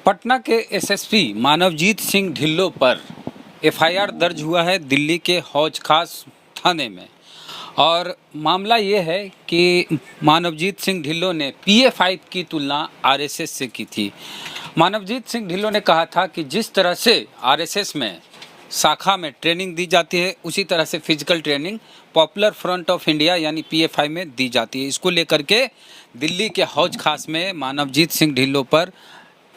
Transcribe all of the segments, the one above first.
पटना के एसएसपी मानवजीत सिंह ढिल्लों पर एफआईआर दर्ज हुआ है दिल्ली के हौज खास थाने में। और मामला ये है कि मानवजीत सिंह ढिल्लों ने पीए5 की तुलना आरएसएस से की थी। मानवजीत सिंह ढिल्लों ने कहा था कि जिस तरह से आरएसएस में शाखा में ट्रेनिंग दी जाती है उसी तरह से physical training popular front of India यानी पीए5 में दी जाती है। इसको लेकर के दिल्ली के हौज खास में मानवजीत सिंह ढिल्लों पर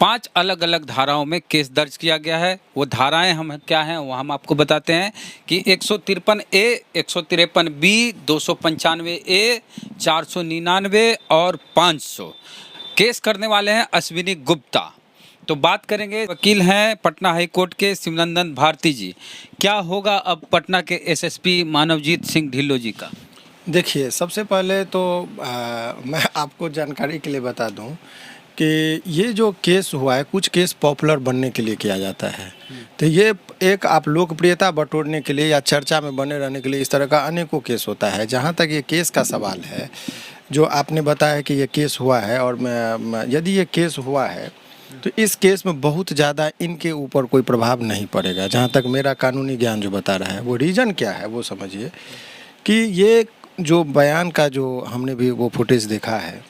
5 अलग अलग धाराओं में केस दर्ज किया गया है। वो धाराएं हम क्या हैं वो हम आपको बताते हैं कि 153A, 153B, 295A, 499 और 500 केस करने वाले हैं अश्विनी गुप्ता। तो बात करेंगे, वकील हैं पटना हाई कोर्ट के शिवनंदन भारती जी। क्या होगा अब पटना के एसएसपी मानवजीत सिंह ढिल्लों जी का? देखिए, सबसे पहले तो मैं आपको जानकारी के लिए बता दूं कि ये जो केस हुआ है, कुछ केस पॉपुलर बनने के लिए किया जाता है। तो ये एक आप लोकप्रियता बटोरने के लिए या चर्चा में बने रहने के लिए इस तरह का अनेकों केस होता है। जहाँ तक ये केस का सवाल है, जो आपने बताया कि ये केस हुआ है, और यदि ये केस हुआ है तो इस केस में बहुत ज़्यादा इनके ऊपर कोई प्रभाव नहीं पड़ेगा। जहाँ तक मेरा कानूनी ज्ञान जो बता रहा है, वो रीज़न क्या है वो समझिए कि ये जो बयान का जो हमने भी वो फुटेज देखा है,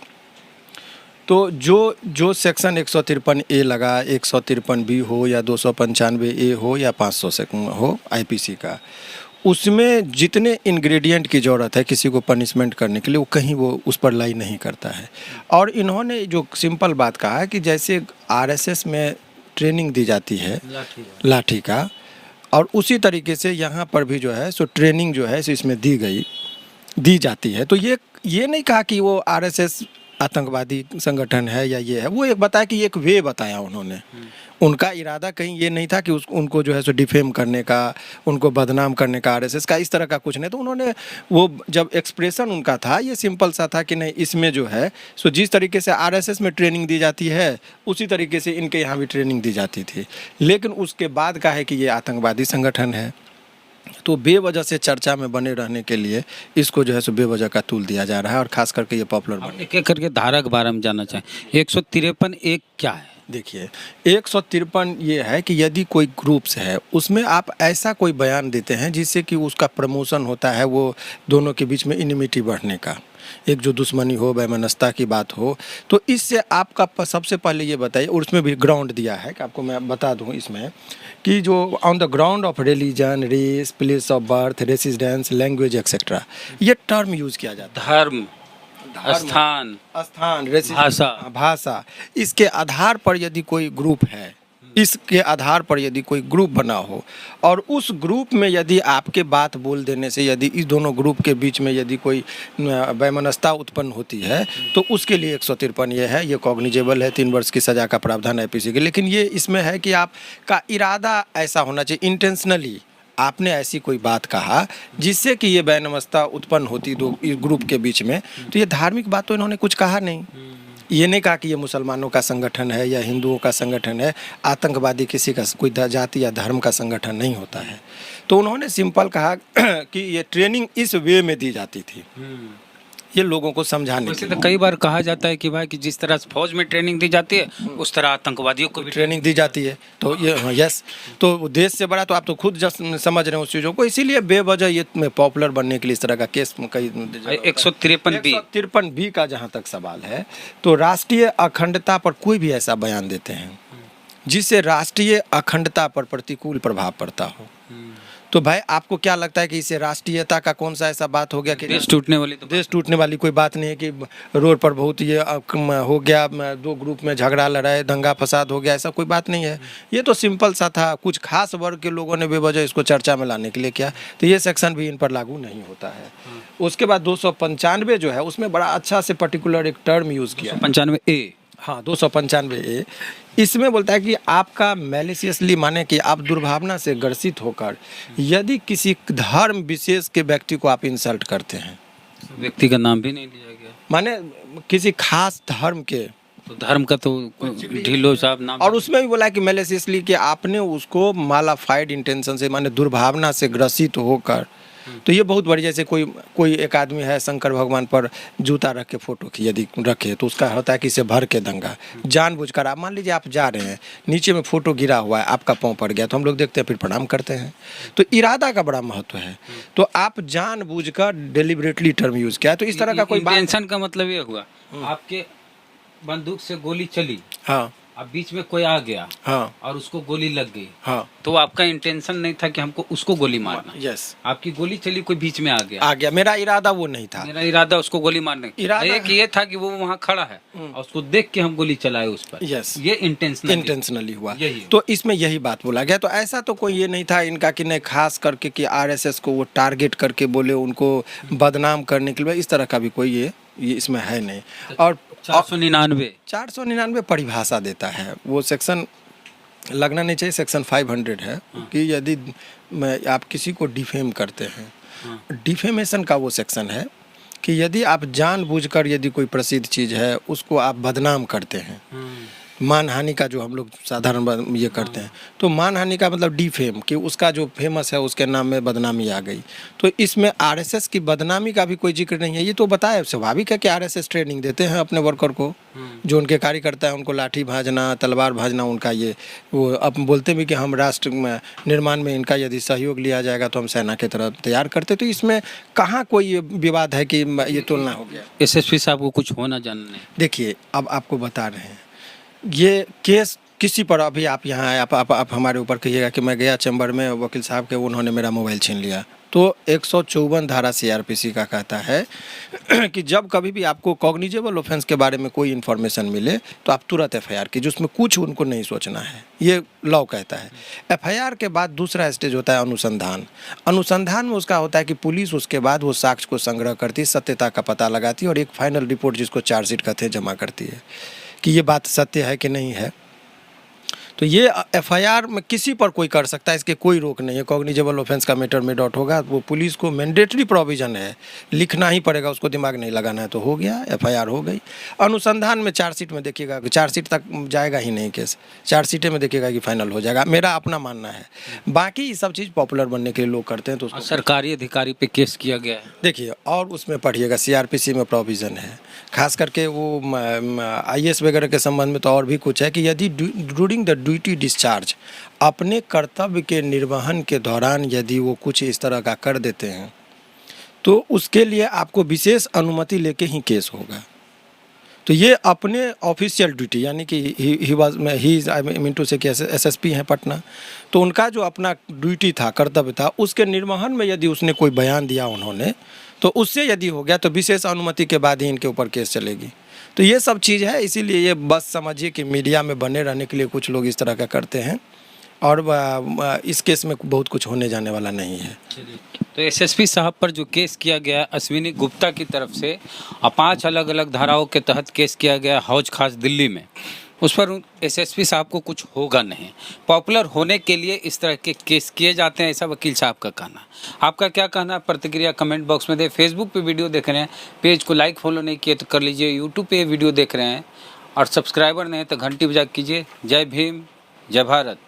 तो जो सेक्शन 153A लगा, 153B हो या 295A हो या 500 से हो आईपीसी का, उसमें जितने इंग्रेडिएंट की ज़रूरत है किसी को पनिशमेंट करने के लिए, वो कहीं वो उस पर लाई नहीं करता है। और इन्होंने जो सिंपल बात कहा है कि जैसे आरएसएस में ट्रेनिंग दी जाती है लाठी का, और उसी तरीके से यहाँ पर भी जो है सो ट्रेनिंग जो है सो इसमें दी जाती है। तो ये नहीं कहा कि वो आरएसएस आतंकवादी संगठन है या ये है, वो एक बताया कि एक वे बताया उन्होंने। उनका इरादा कहीं ये नहीं था कि उनको जो है सो डिफेम करने का, उनको बदनाम करने का, आरएसएस का इस तरह का कुछ नहीं। तो उन्होंने वो जब एक्सप्रेशन उनका था ये सिंपल सा था कि नहीं, इसमें जो है सो जिस तरीके से आरएसएस में ट्रेनिंग दी जाती है उसी तरीके से इनके यहाँ भी ट्रेनिंग दी जाती थी। लेकिन उसके बाद का है कि ये आतंकवादी संगठन है, तो बेवजह से चर्चा में बने रहने के लिए इसको जो है सो बेवजह का तूल दिया जा रहा है। और खास करके ये पॉपुलर एक एक करके धारा के बारे में जानना चाहें। 153A क्या है? देखिए, 153 ये है कि यदि कोई ग्रुप्स है उसमें आप ऐसा कोई बयान देते हैं जिससे कि उसका प्रमोशन होता है, वो दोनों के बीच में इनिमिटी बढ़ने का, एक जो दुश्मनी हो, वैमनस्यता की बात हो, तो इससे आपका सबसे पहले ये बताइए। और उसमें भी ग्राउंड दिया है कि आपको मैं बता दूं इसमें कि जो on the ground of religion, race, place of birth, residence, language etcetera, ये टर्म यूज़ किया जाता है। धर्म, स्थान, भाषा, इसके आधार पर यदि कोई ग्रुप है, इसके आधार पर यदि कोई ग्रुप बना हो और उस ग्रुप में यदि आपके बात बोल देने से यदि इस दोनों ग्रुप के बीच में यदि कोई वैमनस्यता उत्पन्न होती है तो उसके लिए 153 ये है, ये कॉग्निजेबल है, 3 वर्ष की सज़ा का प्रावधान है आईपीसी के। लेकिन ये इसमें है कि आपका इरादा ऐसा होना चाहिए, इंटेंशनली आपने ऐसी कोई बात कहा जिससे कि ये वैमनस्यता उत्पन्न होती दो इस ग्रुप के बीच में। तो ये धार्मिक बात तो इन्होंने कुछ कहा नहीं। ये नहीं कहा कि ये मुसलमानों का संगठन है या हिंदुओं का संगठन है। आतंकवादी किसी का कोई जाति या धर्म का संगठन नहीं होता है। तो उन्होंने सिंपल कहा कि ये ट्रेनिंग इस वे में दी जाती थी, ये लोगों को समझाने के लिए। तो कई बार कहा जाता है कि भाई कि जिस तरह फौज में ट्रेनिंग दी जाती है उस तरह आतंकवादियों को भी ट्रेनिंग दी जाती है। तो ये यस, तो देश से बड़ा तो आप तो खुद समझ रहे हैं उस चीज़ों को। इसीलिए बेवजह ये पॉपुलर बनने के लिए इस तरह का केस कई 153B का जहाँ तक सवाल है, तो राष्ट्रीय अखंडता पर कोई भी ऐसा बयान देते हैं जिससे राष्ट्रीय अखंडता पर प्रतिकूल प्रभाव पड़ता हो, तो भाई आपको क्या लगता है कि इससे राष्ट्रीयता का कौन सा ऐसा बात हो गया कि देश टूटने वाली? तो देश टूटने वाली कोई बात नहीं है कि रोड पर बहुत ये हो गया, 2 ग्रुप में झगड़ा लड़ाई, दंगा फसाद हो गया, ऐसा कोई बात नहीं है। ये तो सिंपल सा था, कुछ खास वर्ग के लोगों ने बेवजह इसको चर्चा में लाने के लिए किया, तो ये सेक्शन भी इन पर लागू नहीं होता है। उसके बाद 295 जो है उसमें बड़ा अच्छा से पर्टिकुलर एक टर्म यूज़ किया, 295A। हाँ, 295A। इसमें बोलता है कि आपका मैलिशियसली, माने कि आप दुर्भावना से ग्रसित होकर यदि किसी धर्म विशेष के व्यक्ति को आप इंसल्ट करते हैं, व्यक्ति का नाम भी नहीं लिया गया, माने किसी खास धर्म के, तो धर्म का तो ढिल्लों साहब नाम। और उसमें भी बोला कि मैलिशियसली कि आपने उसको मालाफाइड इंटेंशन से, माने दुर्भावना से ग्रसित होकर तो ये बहुत बड़ी, जैसे कोई एक आदमी है शंकर भगवान पर जूता रख के फोटो की यदि रखे तो उसका होता है कि इसे भर के दंगा। जानबूझकर आप मान लीजिए आप जा रहे हैं, नीचे में फोटो गिरा हुआ है, आपका पाँव पड़ गया तो हम लोग देखते हैं फिर प्रणाम करते हैं। तो इरादा का बड़ा महत्व है। तो आप जानबूझकर डेलिबरेटली टर्म यूज किया, तो इस तरह का कोई इंटेंशन का मतलब ये हुआ आपके बंदूक से गोली चली, हाँ अब बीच में कोई आ गया हाँ और उसको गोली लग गई, हाँ, तो आपका इंटेंशन नहीं था कि हमको उसको गोली मारना। यस, आपकी गोली चली, कोई बीच में आ गया, मेरा इरादा वो नहीं था। मेरा इरादा उसको गोली मारने का। इरादा- एक ये था कि वो वहाँ खड़ा है और उसको देख के हम गोली चलाए उस पर। यस, ये इंटेंशनली हुआ। यही है। तो इसमें यही बात बोला गया। तो ऐसा तो कोई ये नहीं था इनका कि नहीं खास करके कि आरएसएस को वो टारगेट करके बोले उनको बदनाम करने के लिए, इस तरह का भी कोई ये इसमें है नहीं। और 499 परिभाषा देता है, वो सेक्शन लगना नहीं चाहिए, सेक्शन 500 है कि यदि आप किसी को डिफेम करते हैं, डिफेमेशन का वो सेक्शन है कि यदि आप जानबूझकर यदि कोई प्रसिद्ध चीज़ है उसको आप बदनाम करते हैं, मानहानि का जो हम लोग साधारण ये करते हैं, तो मानहानि का मतलब डिफेम कि उसका जो फेमस है उसके नाम में बदनामी आ गई। तो इसमें आरएसएस की बदनामी का भी कोई जिक्र नहीं है। ये तो बताया, स्वाभाविक है कि आरएसएस ट्रेनिंग देते हैं अपने वर्कर को, जो उनके कार्यकर्ता है उनको लाठी भांजना, तलवार भांजना उनका ये वो अब बोलते भी कि हम राष्ट्र निर्माण में इनका यदि सहयोग लिया जाएगा तो हम सेना की तरह तैयार करते। तो इसमें कहाँ कोई विवाद है कि ये तुलना हो गया। एसएसपी साहब को कुछ होना जानना नहीं। देखिए अब आपको बता रहे हैं, ये केस किसी पर अभी आप यहाँ आए, आप हमारे ऊपर कहिएगा कि मैं गया चैम्बर में वकील साहब के, उन्होंने मेरा मोबाइल छीन लिया, तो 154 धारा सीआरपीसी का कहता है कि जब कभी भी आपको कॉग्निजेबल ऑफेंस के बारे में कोई इन्फॉर्मेशन मिले तो आप तुरंत एफआईआर कीजिए, उसमें कुछ उनको नहीं सोचना है, ये लॉ कहता है। एफआईआर के बाद दूसरा स्टेज होता है अनुसंधान। अनुसंधान में उसका होता है कि पुलिस उसके बाद वो साक्ष्य को संग्रह करती है, सत्यता का पता लगाती है और एक फाइनल रिपोर्ट जिसको चार्जशीट कहते हैं जमा करती है कि ये बात सत्य है कि नहीं है। तो ये एफआईआर में किसी पर कोई कर सकता है, इसके कोई रोक नहीं है। कॉग्निजेबल ऑफेंस का मैटर में डॉट होगा, वो पुलिस को मैंडेटरी प्रोविजन है, लिखना ही पड़ेगा, उसको दिमाग नहीं लगाना है, तो हो गया, एफआईआर हो गई। अनुसंधान में चार्जशीट में देखिएगा, चार्जशीट तक जाएगा ही नहीं केस, चार्जशीट में देखिएगा कि फाइनल हो जाएगा, मेरा अपना मानना है। बाकी ये सब चीज़ पॉपुलर बनने के लिए लोग करते हैं। तो उसको सरकारी अधिकारी पे केस किया गया है, देखिए, और उसमें पढ़िएगा सीआरपीसी में प्रोविज़न है, खास करके वो आईएएस वगैरह के संबंध में तो और भी कुछ है कि यदि ड्यूरिंग द ड्यूटी डिस्चार्ज, अपने कर्तव्य के निर्वहन के दौरान यदि वो कुछ इस तरह का कर देते हैं तो उसके लिए आपको विशेष अनुमति लेके ही केस होगा। तो ये अपने ऑफिशियल ड्यूटी, यानी कि ही मीन टू से कि एसएसपी हैं पटना, तो उनका जो अपना ड्यूटी था, कर्तव्य था, उसके निर्वहन में यदि उसने कोई बयान दिया उन्होंने, तो उससे यदि हो गया तो विशेष अनुमति के बाद ही इनके ऊपर केस चलेगी। तो ये सब चीज़ है, इसीलिए ये बस समझिए कि मीडिया में बने रहने के लिए कुछ लोग इस तरह का करते हैं, और इस केस में बहुत कुछ होने जाने वाला नहीं है। तो एसएसपी साहब पर जो केस किया गया अश्विनी गुप्ता की तरफ से, 5 अलग अलग धाराओं के तहत केस किया गया हौज खास दिल्ली में, उस पर एसएसपी साहब को कुछ होगा नहीं। पॉपुलर होने के लिए इस तरह के केस किए जाते हैं, ऐसा वकील साहब का कहना। आपका क्या कहना है, प्रतिक्रिया कमेंट बॉक्स में दे। फेसबुक पे वीडियो देख रहे हैं, पेज को लाइक फॉलो नहीं किए तो कर लीजिए। यूट्यूब पे वीडियो देख रहे हैं और सब्सक्राइबर नहीं है तो घंटी बजा कीजिए। जय भीम, जय भारत।